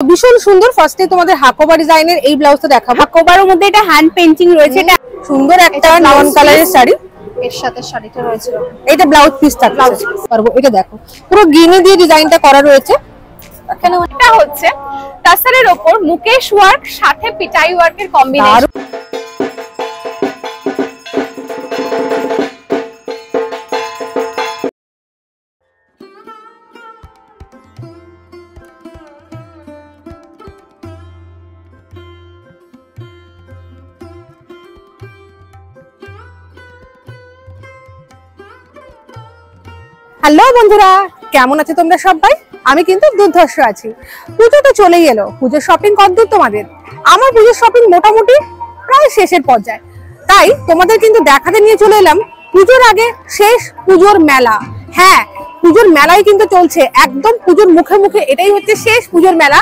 ভীষণ সুন্দর। ফার্স্টে তোমাদের হাকোবা ডিজাইনের এই ব্লাউজটা দেখাবো। হাকোবার মধ্যে এটা হ্যান্ড পেইন্টিং রয়েছে, এটা সুন্দর একটা নন কালারের শাড়ি, এর সাথে শাড়িটা রয়েছে। এটা ব্লাউজ পিস থাকছে পারবো। এটা দেখো পুরো গিনি দিয়ে ডিজাইনটা করা রয়েছে। এখানে এটা হচ্ছে টাসারের উপর মুকেশ ওয়ার্ক সাথে পিটাই ওয়ার্কের কম্বিনেশন। হ্যালো বন্ধুরা, কেমন আছো তোমরা সবাই? আমি কিন্তু দুর্ধর্ষ আছি। পুজো তো চলেই এলো, পুজোর শপিং কতদূর তোমাদের? আমার পুজোর শপিং মোটামুটি প্রায় শেষের পর্যায়ে, তাই তোমাদের কিন্তু দেখাতে নিয়ে চলে এলাম পুজোর আগে শেষ পুজোর মেলা। হ্যাঁ, পুজোর মেলাই কিন্তু চলছে, একদম পুজোর মুখে মুখে। এটাই হচ্ছে শেষ পুজোর মেলা।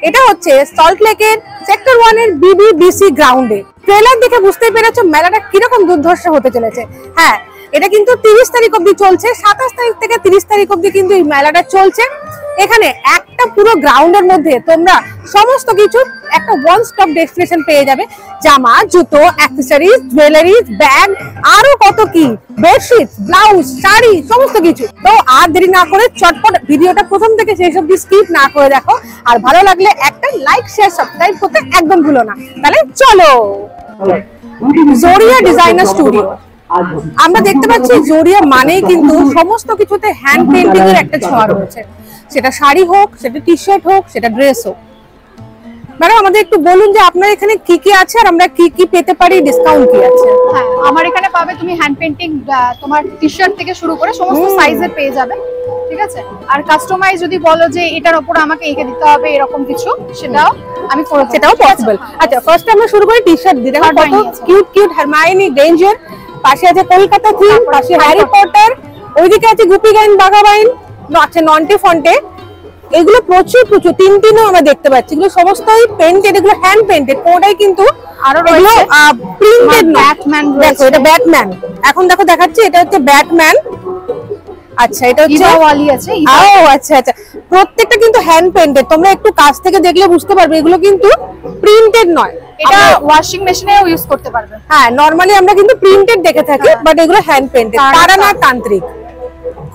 এটা হচ্ছে সল্ট লেকের সেক্টর 1 এর বিবিবিসি গ্রাউন্ডে। ট্রেলার দেখে বুঝতেই পেরেছো মেলাটা কিরকম দুর্ধর্ষ হতে চলেছে। হ্যাঁ, এটা কিন্তু 30 তারিখ অবধি চলছে। 27 তারিখ থেকে 30 তারিখ অবধি কিন্তু এই মেলাটা চলছে। এখানে একটা পুরো গ্রাউন্ডের মধ্যে তোমরা সমস্ত কিছু একটা ওয়ান স্টপ ডেস্টিনেশন পেয়ে যাবে। জামা, জুতো, অ্যাক্সেসরিজ, জুয়েলারিজ, ব্যাগ, আরো কত কি, বেডশিট, ব্লাউজ, শাড়ি, সমস্ত কিছু। তো আর দেরি না করে চটপট ভিডিওটা প্রথম থেকে শেষ অবধি স্কিপ না করে দেখো। আর ভালো লাগলে একটা লাইক, শেয়ার, সাবস্ক্রাইব করতে একদম ভুলো না। তাহলে চলো। জোরিয়া ডিজাইনার স্টুডিও। আমরা দেখতে পাচ্ছি জোরিয়া মানেই কিন্তু সমস্ত কিছুতে হ্যান্ড পেইন্টিং এর একটা ছোঁয়া রয়েছে। সেটা শাড়ি হোক, সেটা টি শার্ট হোক, সেটা ড্রেস হোক। ম্যাডাম আমাদের একটু বলুন যে আপনার এখানে কি কি আছে আর আমরা কি কি পেতে পারি, ডিসকাউন্ট কি আছে? হ্যাঁ, আমার এখানে পাবে তুমি হ্যান্ড পেইন্টিং, তোমার টি শার্ট থেকে শুরু করে সমস্ত সাইজের পেয়ে যাবে, ঠিক আছে? আর কাস্টমাইজ যদি বলো যে এটার উপর আমাকে এঁকে দিতে হবে এরকম কিছু, সেটাও আমি করে, সেটাও পসিবল। আচ্ছা, ফার্স্ট আমরা শুরু করি টি শার্ট দিয়ে। দেখো কত কিউট কিউট হারমাইনি গ্রেঞ্জার, পাশে আছে কলকাতা থিম, পাশে হ্যারি পটার, ওইদিকে আছে গুপি গাইন বাঘাবাইন, আছে নন্টে ফন্টে। এগুলো প্রচুর প্রচুর তিনও আমরা দেখতে পাচ্ছি। এগুলো সমস্তই পেইন্টেড, এগুলো হ্যান্ড পেইন্টেড কোনটাই কিন্তু আরো রয়েছে প্রিন্টেড না। ব্যাটম্যান, দেখো এটা ব্যাটম্যান। এখন দেখো দেখাচ্ছি, এটা হচ্ছে ব্যাটম্যান। আচ্ছা, এটা হচ্ছে ইভাওয়ালি আছে। ও আচ্ছা আচ্ছা, প্রত্যেকটা কিন্তু হ্যান্ড পেইন্টেড। তোমরা একটু কাছ থেকে দেখলে বুঝতে পারবে এগুলো কিন্তু প্রিন্টেড নয়। এটা ওয়াশিং মেশিনেও ইউজ করতে পারবে। হ্যাঁ, নরমালি আমরা কিন্তু প্রিন্টেড দেখে থাকি, বাট এগুলো হ্যান্ড পেইন্টেড। তারানা তান্ত্রিক,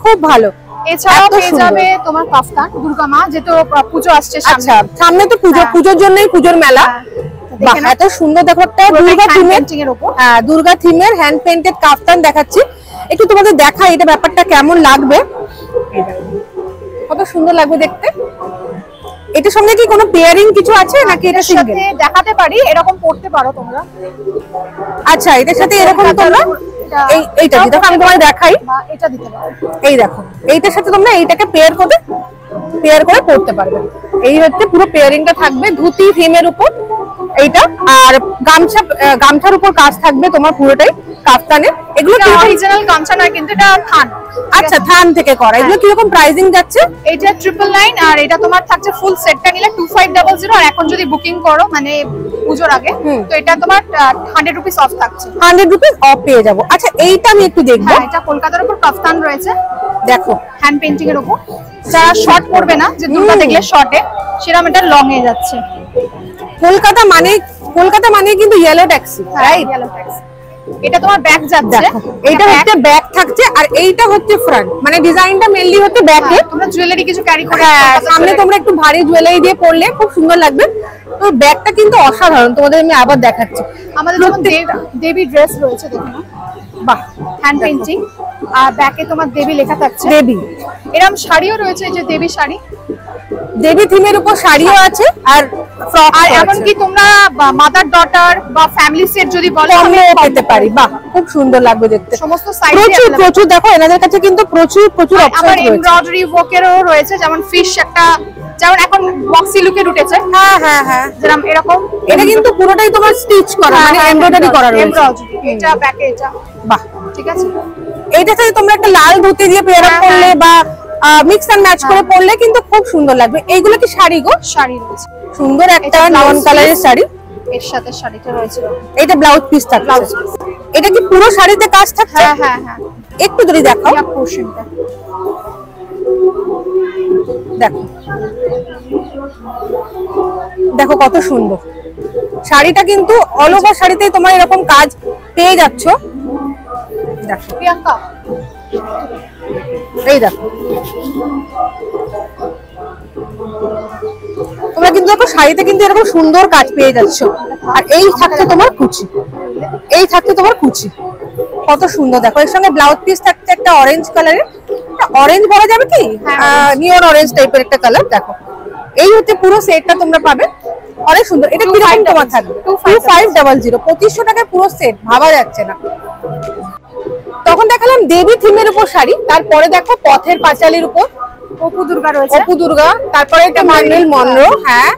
খুব ভালো। এছাড়াও পেয়ে যাবে তোমার কাফতান, দুর্গা মা, যেহেতু পুজো আসছে সামনে। আচ্ছা, সামনে তো পুজো, পুজোর জন্যই পুজোর মেলা। বাহ, এত সুন্দর। দেখো একটা দুর্গা থিমের উপর, হ্যাঁ দুর্গা থিমের হ্যান্ড পেইন্টেড কাফতান দেখাচ্ছি। একটু তোমাদের দেখাই এটা ব্যাপারটা কেমন লাগবে। কত সুন্দর লাগবে দেখতে। এটার সঙ্গে কি কোনো পেয়ারিং কিছু আছে নাকি এটা সিঙ্গেল? দেখাতে পারি, এরকম পড়তে পারো তোমরা। আচ্ছা, এটার সাথে এরকম তোমরা এইটা দিতে, আমি তোমায় দেখাই। এটা দিতে পারো। এই দেখো, এইটার সাথে তোমরা এইটাকে পেয়ার করে পড়তে পারবে। এই হচ্ছে পুরো পেয়ারিংটা থাকবে ধুতি থিমের উপর এইটা। আর গামছার উপর কাজ থাকবে তোমার পুরোটাই কাফতানে। এগুলো অরিজিনাল গামছা না, কিন্তু এটা থান। আচ্ছা, থান থেকে করা। এগুলো কি রকম প্রাইসিং যাচ্ছে? এটা 999, আর এটা তোমার থাকছে ফুল সেটটা নিলে 2500। আর এখন যদি বুকিং করো মানে পুজোর আগে, তো এটা তোমার 100 রুপিস অফ থাকছে। 100 রুপিস অফ পেয়ে যাবো। আচ্ছা, এইটা আমি একটু দেখবো। হ্যাঁ, এটা কলকাতার উপর কাফতান রয়েছে, দেখো হ্যান্ড পেইন্টিং এর উপর। যারা শর্ট পরবে না, যে দুর্গা দেখলে শর্টে, সেরকম এটা লং এ যাচ্ছে। কলকাতা মানে কিন্তু yellow taxi, right? Yellow taxi. এটা তোমার ব্যাক যাচ্ছে, এইটা হচ্ছে ব্যাক থাকছে, আর এইটা হচ্ছে ফ্রন্ট। মানে ডিজাইনটা মেইনলি হচ্ছে ব্যাকে। তোমরা জুয়েলারি কিছু ক্যারি করে সামনে তোমরা একটু ভারী জুয়েলারি দিয়ে পরলে খুব সুন্দর লাগবে। তো ব্যাগটা কিন্তু অসাধারণ, তোমাদের আমি আবার দেখাচ্ছি। আমাদের যেমন দেবী ড্রেস রয়েছে, দেখো না, বাহ, হ্যান্ড পেইন্টিং। আর ব্যাকে তোমার দেবী লেখা থাকছে। দেবী এরকম শাড়িও রয়েছে, যে দেবী শাড়ি, দেবী থিমের উপর শাড়িও আছে, আর ফ্রক। আর এমনকি তোমরা মাদার ডটার বা ফ্যামিলি সেট যদি বলো আমি পেতে পারি। বাহ, খুব সুন্দর লাগবে দেখতে। সমস্ত সাইজ প্রচুর দেখো, এনাদের কাছে কিন্তু প্রচুর অপশন রয়েছে। এমব্রয়ডারি ওয়ার্কেরও রয়েছে, যেমন ফিশ একটা, যেমন এখন বক্সি লুকে উঠেছে। হ্যাঁ হ্যাঁ হ্যাঁ, যেরকম এরকম। এটা কিন্তু পুরোটাই তোমার স্টিচ করা, মানে এমব্রয়ডারি করা রয়েছে। এটা ব্যাকে, এটা বাহ, ঠিক আছে। এইটার সাথে তোমরা একটা লাল ধুতি দিয়ে পেয়ার আপ করলে বা মিক্স এন্ড ম্যাচ করে পরলে কিন্তু খুব সুন্দর লাগবে। এইগুলো কি শাড়ি গো? শাড়ি রয়েছে, সুন্দর একটা নন কালারের শাড়ি, এর সাথে শাড়িটা রয়েছে। এটা ব্লাউজ পিস থাকছে। এটা কি পুরো শাড়িতে কাজ থাকছে? হ্যাঁ হ্যাঁ হ্যাঁ, একটু যদি দেখাও পোরশনটা। দেখো দেখো কত সুন্দর শাড়িটা, কিন্তু অল ওভার শাড়িতেই তোমার এরকম কাজ পেয়ে যাচ্ছ। দেখো প্রিয়াঙ্কা, এই দেখো তোমরা কিন্তু দেখো শাড়িতে কিন্তু এরকম সুন্দর কাজ পেয়ে যাচ্ছ। আর এই থাকছে তোমার কুচি, এই থাকছে তোমার কুচি, কত সুন্দর। দেখো এর সঙ্গে ব্লাউজ পিস থাকছে একটা অরেঞ্জ কালারের, অরেঞ্জ বলা যাবে কি, নিয়ন অরেঞ্জ টাইপের একটা কালার। দেখো এই হচ্ছে পুরো সেটটা তোমরা পাবে, অনেক সুন্দর। এটা কি রকম তোমার থাকবে? 2500, 2500 টাকায় পুরো সেট, ভাবা যাচ্ছে না। তখন দেখালাম দেবী থিমের উপর শাড়ি, তারপরে দেখো পথের পাঁচালির উপর অপু দুর্গা রয়েছে, অপু দুর্গা, তারপরে এটা মার্বেল মনরো, হ্যাঁ,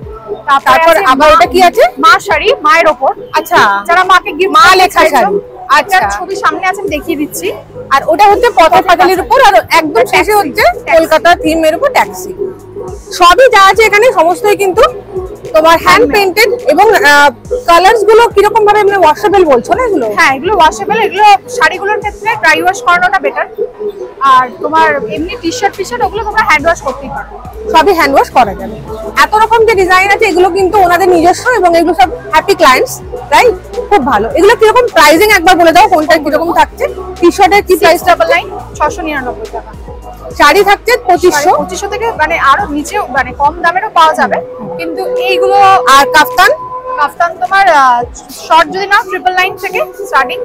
তারপর আবার এটা কি আছে, মা শাড়ি, মায়ের ওপর। আচ্ছা, যারা মাকে গিফট মা লেখা শাড়ি, আচ্ছা ছবি সামনে আছে আমি দেখিয়ে দিচ্ছি। আর ওটা হচ্ছে পথের পাঁচালির উপর, আর একদম শেষে হচ্ছে কলকাতা থিমের উপর ট্যাক্সি। সবই যা আছে এখানে সমস্তই কিন্তু তোমার হ্যান্ড পেইন্টেড, এবং কালারস গুলো কিরকম ভাবে মানে ওয়াশেবল বলছো না এগুলো? হ্যাঁ এগুলো ওয়াশেবল, এগুলো শাড়িগুলোর ক্ষেত্রে ড্রাই ওয়াশ করানোটা বেটার। আর তোমার এমনি টি-শার্ট ওগুলো তোমরা হ্যান্ড ওয়াশ করতেই পারো, সবই হ্যান্ড ওয়াশ করা যাবে। এত রকম যে ডিজাইন আছে এগুলো কিন্তু ওনাদের নিজস্ব, এবং এগুলো সব হ্যাপি ক্লায়েন্টস, তাই খুব ভালো। এগুলো কিরকম প্রাইসিং একবার বলে দাও, কোনটা কিরকম থাকছে? টি-শার্টের কি প্রাইস? 699 টাকা। শাড়ি থাকছে 2500, 2500 থেকে মানে আরো নিচে মানে কম দামেরও পাওয়া যাবে। কিন্তু এইগুলো আর কাফতান তোমার শর্ট যদি নাও 999 থেকে স্টার্টিং।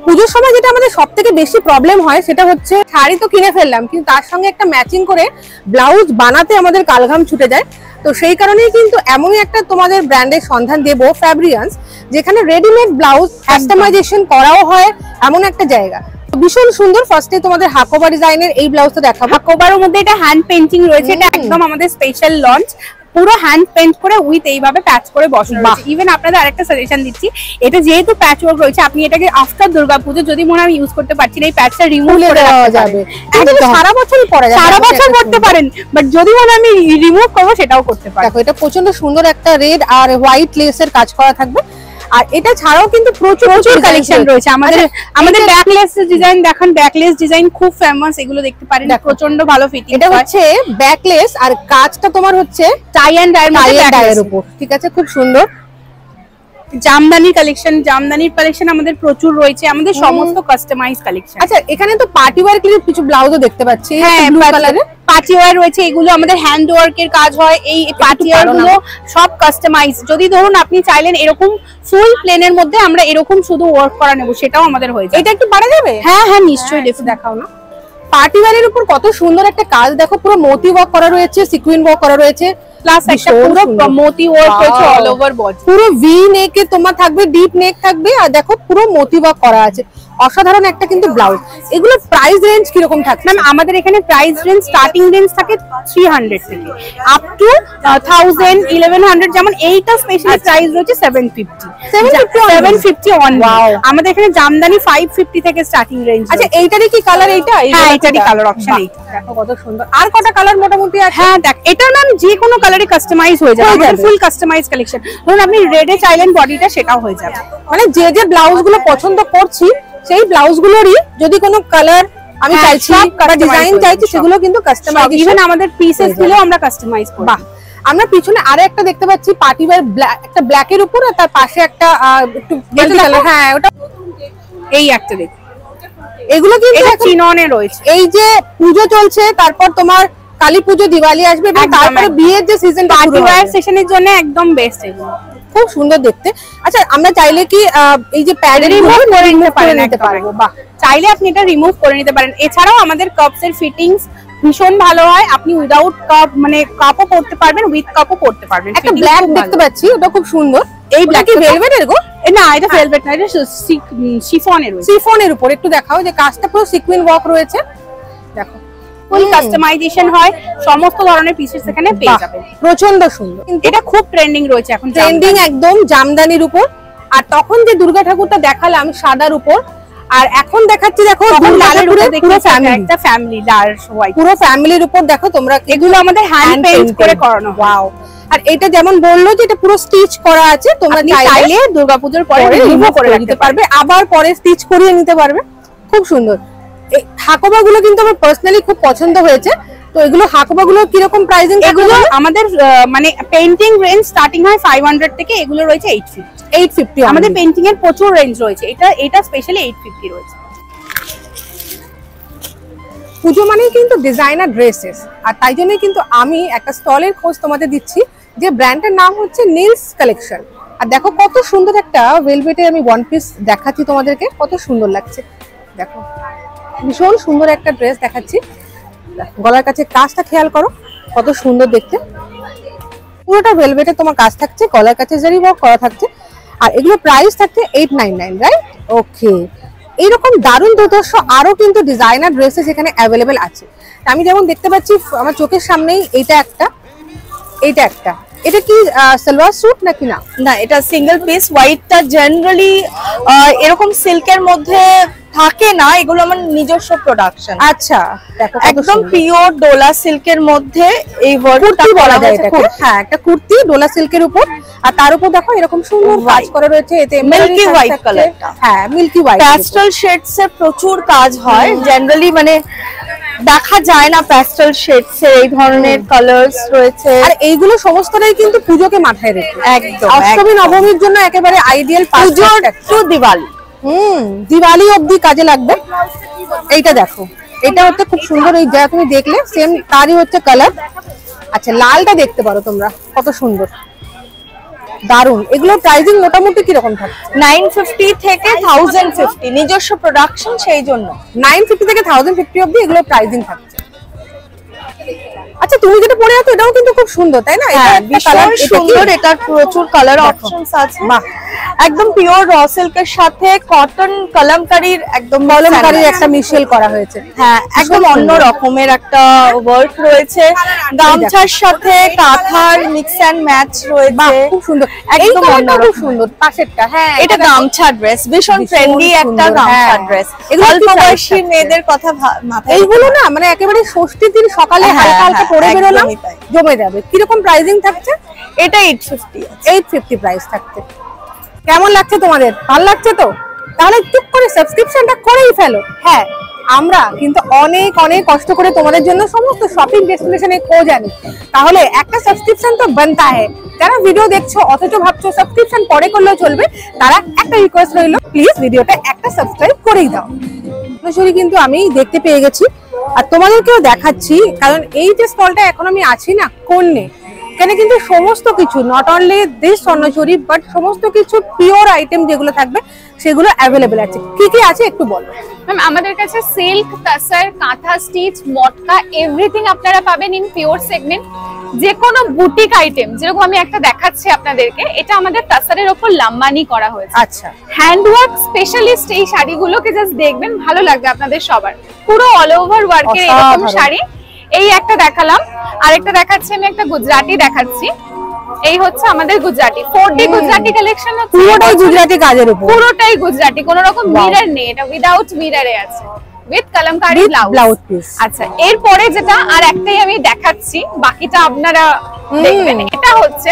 পুজোর সময় যেটা আমাদের সব থেকে বেশি প্রবলেম হয় সেটা হচ্ছে শাড়ি তো কিনে ফেললাম, কিন্তু তার সঙ্গে একটা ম্যাচিং করে ব্লাউজ বানাতে আমাদের কালঘাম ছুটে যায়। তো সেই কারণেই কিন্তু এমনই একটা তোমাদের ব্র্যান্ডের সন্ধান দেবো, ফ্যাব্রিয়ান্স, যেখানে রেডিমেড ব্লাউজ কাস্টমাইজেশন করাও হয়, এমন একটা জায়গা। ভীষণ সুন্দর। ফার্স্টে তোমাদের হাকোবা ডিজাইনের এই ব্লাউজটা দেখাবো। হাকোবার মধ্যে এটা হ্যান্ড পেইন্টিং রয়েছে, এটা একদম আমাদের স্পেশাল লঞ্চ, পুরো হ্যান্ড পেইন্ট করে উইথ এইভাবে প্যাচ করে বসানো রয়েছে। ইভেন আপনাদের আরেকটা সাজেশন দিচ্ছি, এটা যেহেতু প্যাচ ওয়ার্ক রয়েছে, আপনি এটাকে আফটার দুর্গাপুজো যদি মনে হয় ইউজ করতে পারছি না, এই প্যাচটা রিমুভ করে দেওয়া যাবে, একদম সারা বছরই পরা যাবে, সারা বছর করতে পারেন, বাট যদি মনে হয় আমি রিমুভ করবো সেটাও করতে পারেন। দেখো এটা প্রচন্ড সুন্দর একটা রেড আর হোয়াইট লেসের কাজ করা থাকবে। আর এটা ছাড়াও কিন্তু প্রচুর কালেকশন রয়েছে আমাদের ব্যাকলেস ডিজাইন। দেখেন ব্যাকলেস ডিজাইন খুব ফেমাস, এগুলো দেখতে পারেন, প্রচন্ড ভালো ফিটিং। এটা হচ্ছে ব্যাকলেস, আর কাজটা তোমার হচ্ছে টাই এন্ড ডাইয়ের উপর, ঠিক আছে, খুব সুন্দর। জামদানি জামদানির কালেকশন আমাদের প্রচুর রয়েছে, আমাদের সমস্ত কাস্টমাইজ কালেকশন। আচ্ছা এখানে তো পার্টি ওয়্যার কিছু ব্লাউজও দেখতে পাচ্ছি, হ্যাঁ ব্লু কালারের পার্টি ওয়্যার রয়েছে, এগুলো আমাদের হ্যান্ড ওয়ার্কের কাজ হয়। এই পার্টি ওয়্যার গুলো সব কাস্টমাইজ। যদি ধরুন আপনি চাইলেন এরকম ফুল প্লেনের মধ্যে আমরা এরকম শুধু ওয়ার্ক করা নেব, সেটাও আমাদের হয়ে যায়। এটা একটু বাড়া যাবে? হ্যাঁ নিশ্চয়ই, দেখাও না। পার্টি ওয়্যারের উপর কত সুন্দর একটা কাজ, দেখো পুরো মোতি ওয়ার্ক করা রয়েছে, সিকুইন ওয়ার্ক করা রয়েছে, প্লাস একটা পুরো মোতি ওয়ার্ক রয়েছে অল ওভার বডি। পুরো ভি নেকে তোমার থাকবে, ডিপ নেক থাকবে, আর দেখো পুরো মোতি ওয়ার্ক করা আছে। অসাধারণ একটা কিন্তু ব্লাউজ। এগুলো প্রাইস রেঞ্জ কিরকম থাকে? ম্যাম আমাদের এখানে প্রাইস রেঞ্জ স্টার্টিং রেঞ্জ থাকে 300 থেকে আপ টু 1000, 1100। যেমন এইটা স্পেশালি প্রাইস রয়েছে 750 অন। আমাদের এখানে জামদানি 550 থেকে স্টার্টিং রেঞ্জ। আচ্ছা এইটারই কি কালার? এইটা হ্যাঁ এটারই কালার অপশন এইটা। দেখো কত সুন্দর। আর কটা কালার মোটামুটি আছে? হ্যাঁ দেখ, এটা ম্যাম যে কোনো কালারে কাস্টমাইজ হয়ে যাবে, আমাদের ফুল কাস্টমাইজ কালেকশন। ধরুন আপনি রেডে চাইলেন বডিটা, সেটাও হয়ে যাবে। মানে যে ব্লাউজ গুলো পছন্দ করছি সেই ব্লাউজ গুলোরই যদি কোনো কালার আমি চাইছি বা ডিজাইন চাইছি, সেগুলো কিন্তু কাস্টমাইজ। ইভেন আমাদের পিসেস গুলো আমরা কাস্টমাইজ করি। বাহ। আমরা পিছনে আরো একটা দেখতে পাচ্ছি পার্টি ওয়্যার, একটা ব্ল্যাক এর উপর, আর তার পাশে একটা একটু হ্যাঁ ওটা এই একটা দেখুন, এগুলো কিন্তু এটা চিননে রয়েছে। এই যে পুজো চলছে, তারপর তোমার কালী পুজো, দিওয়ালি আসবে, এবং তারপরে বিয়ের যে সিজন, পার্টি ওয়্যার সেশনের জন্য একদম বেস্ট এগুলো, খুব সুন্দর দেখতে। আচ্ছা আমরা চাইলে কি এই যে প্যাড রিমুভ করে নিতে পারবো? বাহ, চাইলে আপনি এটা রিমুভ করে নিতে পারেন। এছাড়াও আমাদের কাপস এর ফিটিংস ভীষণ ভালো হয়, আপনি উইদাউট কাপ মানে কাপও পরতে পারবেন, উইথ কাপও পরতে পারবেন। একটা ব্ল্যাক দেখতে পাচ্ছি, ওটা খুব সুন্দর। এই ব্ল্যাক কি ভেলভেটের গো? না এটা ভেলভেট না, এটা শিফনের রয়েছে। শিফনের উপর একটু দেখাও, যে কাজটা পুরো সিকুইন ওয়ার্ক রয়েছে। দেখো ফুল কাস্টমাইজেশন হয়, সমস্ত ধরনের পিসেস এখানে পেয়ে যাবেন, প্রচন্ড সুন্দর। এটা খুব ট্রেন্ডিং রয়েছে এখন, ট্রেন্ডিং একদম জামদানির উপর। আর তখন যে দুর্গা ঠাকুরটা দেখালাম সাদার উপর, আর এখন দেখাচ্ছি দেখো লালের উপরে, পুরো ফ্যামিলি, একটা ফ্যামিলি ডার্ক হোয়াইট, পুরো ফ্যামিলির উপর। দেখো তোমরা এগুলো আমাদের হ্যান্ড পেইন্ট করে করানো। ওয়াও। আর এটা যেমন বললো যে এটা পুরো স্টিচ করা আছে, তোমরা চাইলে দুর্গাপূজার পরে রিমুভ করে নিতে পারবে, আবার পরে স্টিচ করিয়ে নিতে পারবে। খুব সুন্দর। এই হাকোবা গুলো কিন্তু আমার পার্সোনালি খুব পছন্দ হয়েছে। তো এগুলো হাকোবা গুলো কিরকম প্রাইসিং? এগুলো আমাদের মানে পেইন্টিং রেঞ্জ স্টার্টিং হয় 500 থেকে, এগুলো রয়েছে 850। আমাদের পেইন্টিং এর প্রচুর রেঞ্জ রয়েছে, এটা স্পেশালি 850 রয়েছে। পুজো মানেই কিন্তু ডিজাইনার ড্রেসেস, আর তাই জন্যই কিন্তু আমি একটা স্টলের খোঁজ তোমাদের দিচ্ছি, যে ব্র্যান্ডের নাম হচ্ছে নীলস কালেকশন। আর দেখো কত সুন্দর একটা ভেলভেটে আমি ওয়ান পিস দেখাচ্ছি তোমাদেরকে, কত সুন্দর লাগছে। দেখো ভীষণ সুন্দর একটা ড্রেস দেখাচ্ছি। গলার কাছে কাজটা খেয়াল করো, কত সুন্দর দেখতে। পুরোটা ভেলভেটে তোমার কাজ থাকছে, গলার কাছে জারি ওয়ার্ক করা থাকছে, আর এগুলো প্রাইস থাকছে 899, রাইট? ওকে, এইরকম দারুণ দুর্ধর্ষ আরো কিন্তু ডিজাইনার ড্রেসেস এখানে অ্যাভেলেবেল আছে। আমি যেমন দেখতে পাচ্ছি আমার চোখের সামনেই এইটা একটা, এটা কি সালোয়ার স্যুট নাকি? না না, এটা সিঙ্গেল পিস। হোয়াইটটা জেনারেলি এরকম সিল্কের মধ্যে থাকে না, এগুলো আমার নিজস্ব প্রোডাকশন। আচ্ছা, দেখো একদম পিওর ডোলা সিল্কের মধ্যে এই ওয়ার্কটা বলা যায় এটাকে। হ্যাঁ, একটা কুর্তি ডোলা সিল্কের উপর, আর তার উপর দেখো এরকম সুন্দর কাজ করা রয়েছে, এতে মিল্কি হোয়াইট কালারটা। হ্যাঁ, মিল্কি হোয়াইট। প্যাস্টেল শেডস এর প্রচুর কাজ হয়, জেনারেলি মানে দেখা যায় না প্যাস্টেল শেডস এর এই ধরনের কালারস রয়েছে। আর এইগুলো সমস্তটাই কিন্তু পুজোকে মাথায় রেখে, একদম অষ্টমী নবমীর জন্য একেবারে আইডিয়াল। পুজো টু দিওয়ালি, দিওয়ালি অবধি কাজে লাগবে। এইটা দেখো, এটা হচ্ছে খুব সুন্দর, এই যা তুমি দেখলে সেম তারই হচ্ছে কালার। আচ্ছা, লালটা দেখতে পারো তোমরা, কত সুন্দর, দারুন। এগুলো প্রাইসিং মোটামুটি কিরকম থাকে? 950 থেকে 1050, নিজস্ব প্রোডাকশন, সেই জন্য 950 থেকে 1050 অবধি এগুলো প্রাইসিং থাকছে। আচ্ছা, তুমি যেটা পরে আছো এটাও কিন্তু খুব সুন্দর, তাই না? হ্যাঁ, এটা কালার সুন্দর, এটার প্রচুর কালার অপশনস আছে। বাহ, একদম পিওর র সিল্কের সাথে কটন কলমকারীর একদম কলমকারীর একটা মিশেল করা হয়েছে। হ্যাঁ, একদম অন্য রকমের একটা ওয়ার্ক রয়েছে। গামছার সাথে কাঁথার মিক্স এন্ড ম্যাচ রয়েছে, খুব সুন্দর, একদম অন্য খুব সুন্দর। পাশেরটা, হ্যাঁ, এটা গামছা ড্রেস, ভীষণ ট্রেন্ডি একটা গামছা ড্রেস। অল্প বয়সী মেয়েদের কথা মাথায়, এইগুলো না মানে একেবারে ষষ্ঠীর দিন সকালে হালকা হালকা পরে বেরোলাম, জমে যাবে। কিরকম প্রাইসিং থাকছে? এটা 850 850 প্রাইস থাকছে। কেমন লাগছে তোমাদের? ভালো লাগছে তো? তাহলে টুক করে সাবস্ক্রিপশনটা করেই ফেলো। হ্যাঁ, আমরা কিন্তু অনেক অনেক কষ্ট করে তোমাদের জন্য সমস্ত শপিং ডেস্টিনেশনে খোঁজ আনি, তাহলে একটা সাবস্ক্রিপশন তো বানতা है। যারা ভিডিও দেখছো অথচ ভাবছো সাবস্ক্রিপশন পরে করলেও চলবে, তারা একটা রিকোয়েস্ট রইলো, প্লিজ ভিডিওটা একটা সাবস্ক্রাইব করেই দাও। সরাসরি কিন্তু আমি দেখতে পেয়ে গেছি আর তোমাদেরকেও দেখাচ্ছি, কারণ এই যে স্টলটা এখন আমি আছি না কোণে, এখানে কিন্তু সমস্ত কিছু not only this Swarnachari but সমস্ত কিছু পিওর আইটেম যেগুলো থাকবে সেগুলো অ্যাভেলেবেল আছে। কি কি আছে একটু বলো ম্যাম। আমাদের কাছে সিল্ক, তাসার, কাঁথা স্টিচ, মটকা এভরিথিং আপনারা পাবেন ইন পিওর সেগমেন্ট। যে কোনো বুটিক আইটেম, যেরকম আমি একটা দেখাচ্ছি আপনাদেরকে, এটা আমাদের তাসারের উপর লাম্বানি করা হয়েছে। আচ্ছা, হ্যান্ডওয়ার্ক স্পেশালিস্ট। এই শাড়িগুলোকে জাস্ট দেখবেন, ভালো লাগবে আপনাদের সবার। পুরো অল ওভার ওয়ার্কের এরকম শাড়ি। এই একটা দেখালাম, আরেকটা দেখাচ্ছি আমি, একটা গুজরাটি দেখাচ্ছি। এই হচ্ছে আমাদের গুজরাটি 4D গুজরাটি কালেকশন। পুরোটাই গুজরাটি কাজের উপর, পুরোটাই গুজরাটি, কোনো রকম মিরর নেই, এটা উইদাউট মিররে আছে, উইথ কলমকারি ব্লাউজ পিস। আচ্ছা, এরপরে যেটা আর একটাই আমি দেখাচ্ছি, বাকিটা আপনারা দেখবেন। এটা হচ্ছে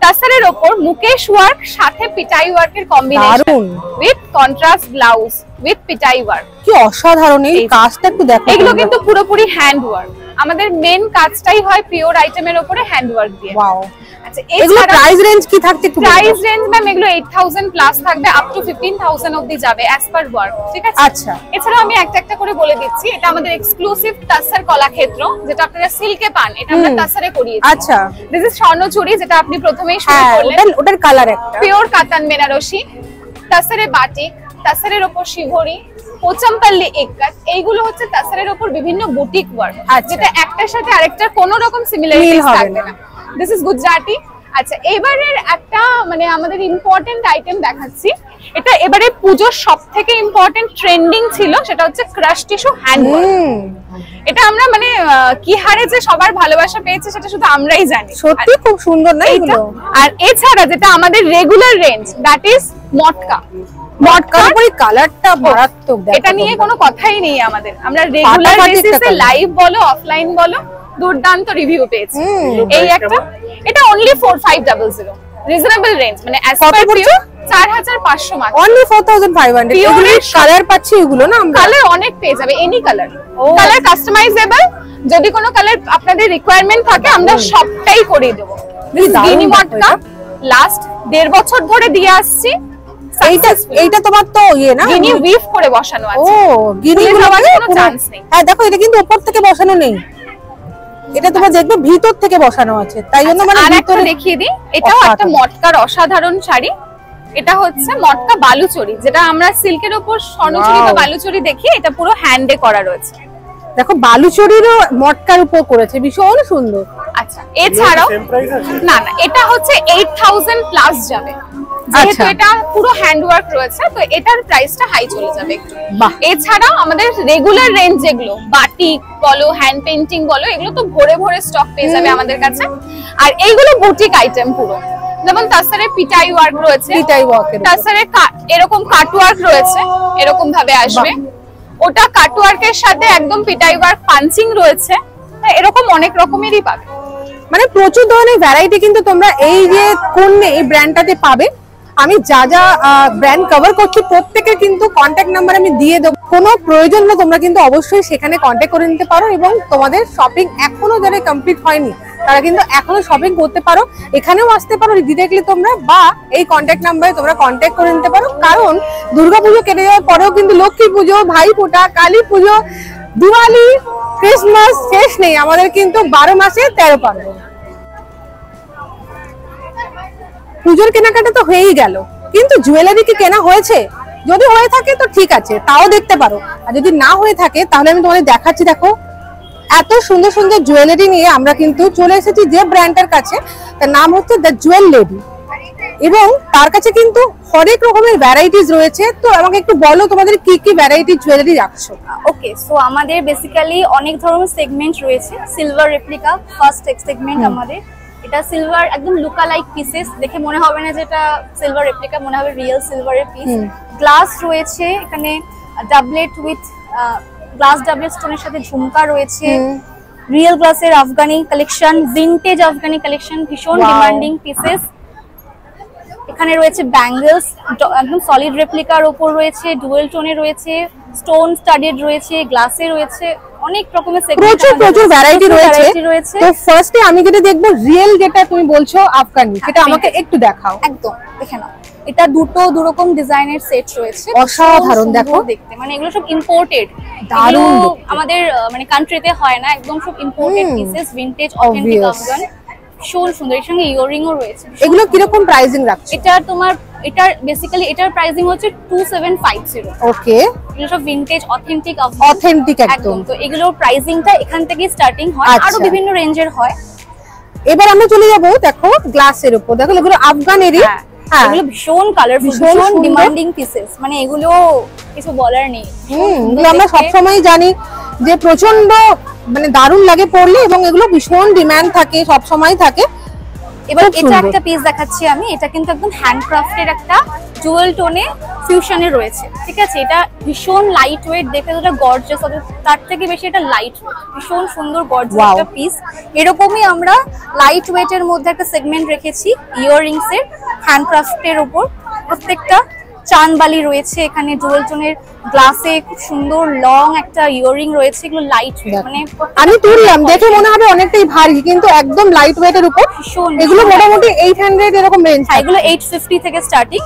তাসারের উপর মুকেশ ওয়ার্ক সাথে পিটাই ওয়ার্কের combination, with contrast blouse with পিটাই ওয়ার্ক। কি অসাধারণ এই কাজটা, একটু দেখো। এগুলো কিন্তু পুরোপুরি হ্যান্ড ওয়ার্ক। আমাদের মেন কাজটাই হয় পিওর আইটেমের উপরে হ্যান্ড ওয়ার্ক দিয়ে। ওয়াও। আচ্ছা, এগুলো প্রাইস রেঞ্জ কি থাকছে? প্রাইস রেঞ্জ ম্যাম এগুলো 8000 প্লাস থাকবে, আপ টু 15000 অবধি যাবে অ্যাজ পার ওয়ার্ক, ঠিক আছে? আচ্ছা, এছাড়াও আমি একটা একটা করে বলে দিচ্ছি। এটা আমাদের এক্সক্লুসিভ তাসার কলাক্ষেত্র, যেটা আপনারা সিল্কে পান, এটা আমরা তাসারে করিয়েছি। আচ্ছা, দিস ইজ স্বর্ণচুরি, যেটা আপনি প্রথমেই শুরু করলেন। ওটার কালার একটা পিওর কাতান বেনারসি, তাসারে বাটিক, তাসারের উপর শিভরি, পোচামপাল্লি ইক্কাত, এইগুলো হচ্ছে তাসারের উপর বিভিন্ন বুটিক ওয়ার্ক, যেটা একটার সাথে আরেকটার কোনো রকম সিমিলারিটিস থাকবে না। This is Gujarati. আচ্ছা, এবারের একটা মানে আমাদের ইম্পর্টেন্ট আইটেম দেখাচ্ছি। এটা এবারে পূজোর সবথেকে ইম্পর্টেন্ট ট্রেন্ডিং ছিল, সেটা হচ্ছে ক্রাশ টিস্যু হ্যান্ডওয়ার্ক। এটা আমরা মানে কি হারে যে সবার ভালোবাসা পেয়েছে সেটা শুধু আমরাই জানি। সত্যি খুব সুন্দর না এগুলো? আর এছাড়া যেটা আমাদের রেগুলার রেঞ্জ, দ্যাট ইজ মটকা। মটকার উপরে কালারটা মারাত্মক, এটা নিয়ে কোনো কথাই নেই আমাদের। আমরা রেগুলার বেসিসে লাইভ বলো অফলাইন বলো দুর্দান্ত রিভিউ পেয়েছি। এই একটা, এটা অনলি 4500, রিজনেবল রেঞ্জ, মানে অ্যাজ পার পিওর 4500 মাত্র। অনলি 4500। এগুলো কালার পাচ্ছি এগুলো না আমরা? কালার অনেক পেয়ে যাবে, এনি কালার। কালার কাস্টমাইজেবল, যদি কোনো কালার আপনাদের রিকোয়ারমেন্ট থাকে আমরা সবটাই করে দেব। গিনি মটকা লাস্ট 1.5 বছর ধরে দিয়ে আসছি। এইটা তোমার তো ইয়ে না, গিনি উইভ করে বসানো আছে। ও গিনি কোনো চান্স নেই। হ্যাঁ দেখো, এটা কিন্তু উপর থেকে বসানো নেই, এটা তোমরা দেখবে ভিতর থেকে বসানো আছে, তাই জন্য মানে ভিতরে দেখিয়ে দিই। এটাও একটা মটকার অসাধারণ শাড়ি। এটা হচ্ছে মটকা বালুচরি, যেটা আমরা সিল্কের উপর স্বর্ণচুরি বা বালুচরি দেখি, এটা পুরো হ্যান্ডে করা রয়েছে। দেখো বালুচরিরও মটকার উপর করেছে, ভীষণ সুন্দর। আচ্ছা, এছাড়াও না না, এটা হচ্ছে 8000 প্লাস যাবে, যেহেতু এটা পুরো হ্যান্ডওয়ার্ক রয়েছে, তো এটার প্রাইসটা হাই চলে যাবে একটু। এছাড়াও আমাদের রেগুলার রেঞ্জ যেগুলো বাটিক বলো, হ্যান্ড পেইন্টিং বলো, এগুলো তো ভরে ভরে স্টক পেয়ে যাবে আমাদের কাছে। আর এইগুলো বুটিক আইটেম পুরো, যেমন তাসারে পিটাই ওয়ার্ক রয়েছে, পিটাই ওয়ার্কের তাসারে এরকম কাট ওয়ার্ক রয়েছে, এরকম ভাবে আসবে। ওটা কাট ওয়ার্কের সাথে একদম পিটাই ওয়ার্ক পাঞ্চিং রয়েছে, এরকম অনেক রকমেরই পাবে। মানে প্রচুর ধরনের ভ্যারাইটি কিন্তু তোমরা এই যে কোন এই ব্র্যান্ডটাতে পাবে। আমি যা যা ব্র্যান্ড কভার করছি প্রত্যেকের কিন্তু কন্ট্যাক্ট নাম্বার আমি দিয়ে দেবো, কোনো প্রয়োজন হলে তোমরা কিন্তু অবশ্যই সেখানে কন্ট্যাক্ট করে নিতে পারো। এবং তোমাদের শপিং এখনো যারা কমপ্লিট হয়নি তারা কিন্তু এখনো শপিং করতে পারো, এখানেও আসতে পারো ডিরেক্টলি তোমরা, বা এই কন্ট্যাক্ট নাম্বারে তোমরা কন্ট্যাক্ট করে নিতে পারো। কারণ দুর্গাপুজো কেটে যাওয়ার পরেও কিন্তু লক্ষ্মী পুজো, ভাইফোঁটা, কালী পুজো, দিওয়ালি, ক্রিসমাস শেষ নেই, আমাদের কিন্তু 12 মাসে 13 পার্বণ। পুজোর কেনাকাটা তো হয়েই গেল, কিন্তু জুয়েলারি কি কেনা হয়েছে? যদি হয়ে থাকে তো ঠিক আছে, তাও দেখতে পারো। আর যদি না হয়ে থাকে তাহলে আমি তোমাদের দেখাচ্ছি। দেখো এত সুন্দর সুন্দর জুয়েলারি নিয়ে আমরা কিন্তু চলে এসেছি যে ব্র্যান্ডের কাছে, তার নাম হচ্ছে দ্য জুয়েল লেডি, এবং তার কাছে কিন্তু হরেক রকমের ভ্যারাইটিস রয়েছে। তো আমাকে একটু বলো তোমাদের কি কি ভ্যারাইটি জুয়েলারি রাখছো? ওকে, সো আমাদের বেসিক্যালি অনেক ধরনের সেগমেন্ট রয়েছে। সিলভার রেপ্লিকা ফার্স্ট সেগমেন্ট আমাদের, এটা সিলভার একদম লুকা লাইক পিসেস, দেখে মনে হবে না যে এটা সিলভার রেপ্লিকা, মনে হবে রিয়েল সিলভারের পিস। গ্লাস রয়েছে এখানে, ডাবলেট উইথ গ্লাস ডাবলেট স্টোনের সাথে ঝুমকা রয়েছে, রিয়েল গ্লাসের Afghani collection, vintage Afghani collection, ভীষণ ডিমান্ডিং পিসেস। এখানে রয়েছে ব্যাঙ্গলস, একদম সলিড রেপ্লিকার উপর রয়েছে, ডুয়েল টোনে রয়েছে, স্টোন স্টাডেড রয়েছে, গ্লাসে রয়েছে, অনেক রকমের প্রচুর ভ্যারাইটি রয়েছে। তো ফার্স্টে আমি যেটা দেখবো রিয়েল, যেটা তুমি বলছো আফগানি, সেটা আমাকে একটু দেখাও। একদম দেখে নাও, এটা দু রকম ডিজাইনের সেট রয়েছে, অসাধারণ দেখো দেখতে। মানে এগুলো সব ইম্পোর্টেড, দারুণ, আমাদের মানে কান্ট্রিতে হয় না, একদম সব imported pieces, vintage authentic Afghan, ভীষণ সুন্দর। এর সঙ্গে ইয়াররিংও রয়েছে। এগুলো কিরকম প্রাইসিং রাখছো? এটার বেসিক্যালি এটার প্রাইসিং হচ্ছে 2750। ওকে, এগুলো সব ভিনটেজ অথেন্টিক একদম। তো এগুলোর প্রাইসিংটা এখান থেকে স্টার্টিং হয়, আরো বিভিন্ন রেঞ্জের হয়। এবার আমরা চলে যাব, দেখো গ্লাসের উপর, দেখো এগুলো আফগানেরই, এগুলো ভীষণ কালারফুল, ভীষণ ডিমান্ডিং পিসেস, মানে এগুলো কিছু বলার নেই। এগুলো আমরা সবসময় জানি যে প্রচন্ড মানে দারুণ লাগে পরলে, এবং এগুলো ভীষণ ডিমান্ড থাকে, সব সময় থাকে। এবার এটা একটা পিস দেখাচ্ছি আমি, এটা কিন্তু একদম হ্যান্ডক্রাফটের একটা জুয়েল টোনে ফিউশনে রয়েছে, ঠিক আছে? এটা ভীষণ লাইট ওয়েট, দেখে যেটা গর্জিয়াস হবে তার থেকে বেশি এটা লাইট ওয়েট, ভীষণ সুন্দর গর্জিয়াস একটা পিস। এরকমই আমরা লাইট ওয়েটের মধ্যে একটা সেগমেন্ট রেখেছি ইয়াররিংস এর, হ্যান্ডক্রাফটের উপর, প্রত্যেকটা চানবালি রয়েছে এখানে, জুয়েল টোনের গ্লাসে খুব সুন্দর লং একটা ইয়াররিং রয়েছে, এগুলো লাইট ওয়েট। মানে আমি তুললাম, দেখে মনে হবে অনেকটাই ভারী, কিন্তু একদম লাইট ওয়েটের উপর। এগুলো মোটামুটি 800 এরকম রেঞ্জ, এগুলো 850 থেকে স্টার্টিং,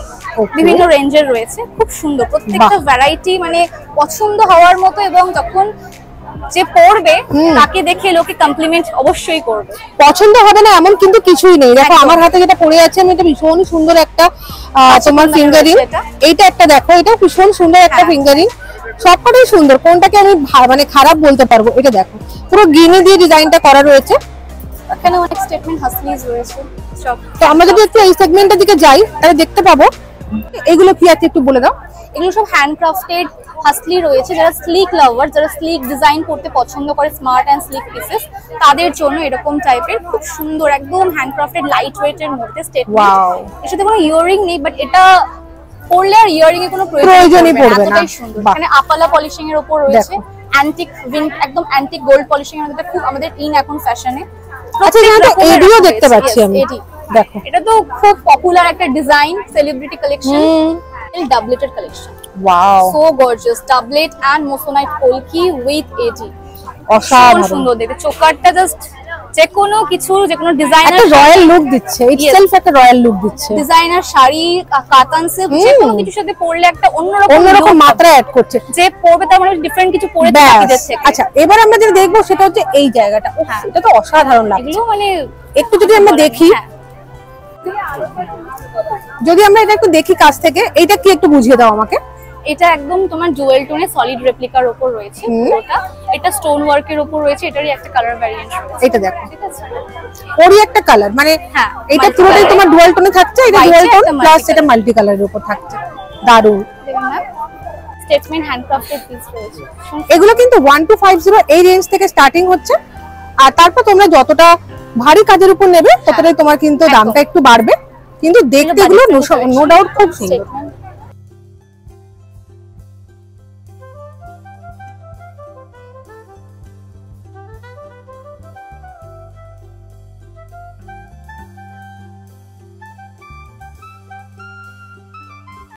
বিভিন্ন রেঞ্জের রয়েছে, খুব সুন্দর প্রত্যেকটা ভ্যারাইটি, মানে পছন্দ হওয়ার মতো। এবং যখন যে পরবে তাকে দেখে লোকে কমপ্লিমেন্ট অবশ্যই করবে। পছন্দ হবে না এমন কিন্তু কিছুই নেই। দেখো আমার হাতে যেটা পরে আছে, আমি এটা ভীষণ সুন্দর একটা তোমার ফিঙ্গারিং, এইটা একটা দেখো, এটা ভীষণ সুন্দর একটা ফিঙ্গারিং, সবকটাই সুন্দর, কোনটাকে আমি মানে খারাপ বলতে পারবো? এটা দেখো পুরো গিনি দিয়ে ডিজাইনটা করা রয়েছে, এখানে অনেক স্টেটমেন্ট হাসলিজ রয়েছে সব। তো আমরা যদি একটু এই সেগমেন্টের দিকে যাই তাহলে দেখতে পাবো। এগুলো কি আছে একটু বলে দাও। এগুলো সব হ্যান্ডক্রাফটেড হাসলি রয়েছে, যারা স্লিক লাভার, যারা স্লিক ডিজাইন করতে পছন্দ করে, স্মার্ট এন্ড স্লিক পিসেস, তাদের জন্য এরকম টাইপের খুব সুন্দর একদম হ্যান্ডক্রাফটেড লাইট ওয়েট এর মধ্যে স্টেটমেন্ট। এর সাথে কোনো ইয়াররিং নেই, বাট এটা পরলে আর ইয়াররিং এর কোনো প্রয়োজনই পড়বে না। সুন্দর, এখানে আপালা পলিশিং এর উপর রয়েছে, অ্যান্টিক একদম অ্যান্টিক গোল্ড পলিশিং এর মধ্যে খুব আমাদের ইন এখন ফ্যাশনে। আচ্ছা, এখানে তো এডিও দেখতে পাচ্ছি আমি, দেখো এটা তো খুব পপুলার একটা ডিজাইন, সেলিব্রিটি কালেকশন, ডাবলেটের কালেকশন। Wow, so gorgeous, doublet and moissanite কলকি উইথ এজি, অসাধারণ, সুন্দর দেখতে। চোকারটা জাস্ট যে কোনো কিছু, যে কোনো একটা ডিজাইনার রয়্যাল লুক দিচ্ছে, ইটসেলফ একটা রয়্যাল লুক দিচ্ছে, ডিজাইনার শাড়ি, কাতান সিল্ক, যে কোনো কিছুর সাথে পরলে একটা অন্যরকম অন্যরকম look মাত্রা অ্যাড করছে। যে পরবে তার মানে ডিফারেন্ট কিছু পরে ব্যাস। বাকিদের থেকে। আচ্ছা, এবার আমরা যেটা দেখবো সেটা হচ্ছে এই জায়গাটা। উফ, এটা তো অসাধারণ লাগছে। এগুলো মানে একটু যদি আমরা দেখি, হ্যাঁ, যদি আমরা এটা একটু দেখি কাছ থেকে, এইটা কি একটু বুঝিয়ে দাও আমাকে। এটা একদম তোমার জুয়েল টোনে সলিড রেপ্লিকার উপর রয়েছে পুরোটা। এটা স্টোন ওয়ার্কের উপর রয়েছে, এটারই একটা কালার ভ্যারিয়েন্ট রয়েছে। এটা দেখো, ঠিক আছে, ওরই একটা কালার, মানে হ্যাঁ, এটা multi পুরোটাই colour। তোমার ডুয়াল টোনে থাকছে, এটা White ডুয়াল এ টোন একটা প্লাস multi এটা মাল্টি কালারের উপর থাকছে। দারুন। দেখুন না, স্টেটমেন্ট হ্যান্ডক্রাফটেড পিস রয়েছে। এগুলো কিন্তু 1250 এই রেঞ্জ থেকে স্টার্টিং হচ্ছে, আর তারপর তোমরা যতটা ভারী কাজের উপর নেবে ততটাই তোমার কিন্তু দামটা একটু বাড়বে, কিন্তু দেখতে এগুলো নো ডাউট খুব সুন্দর। Statement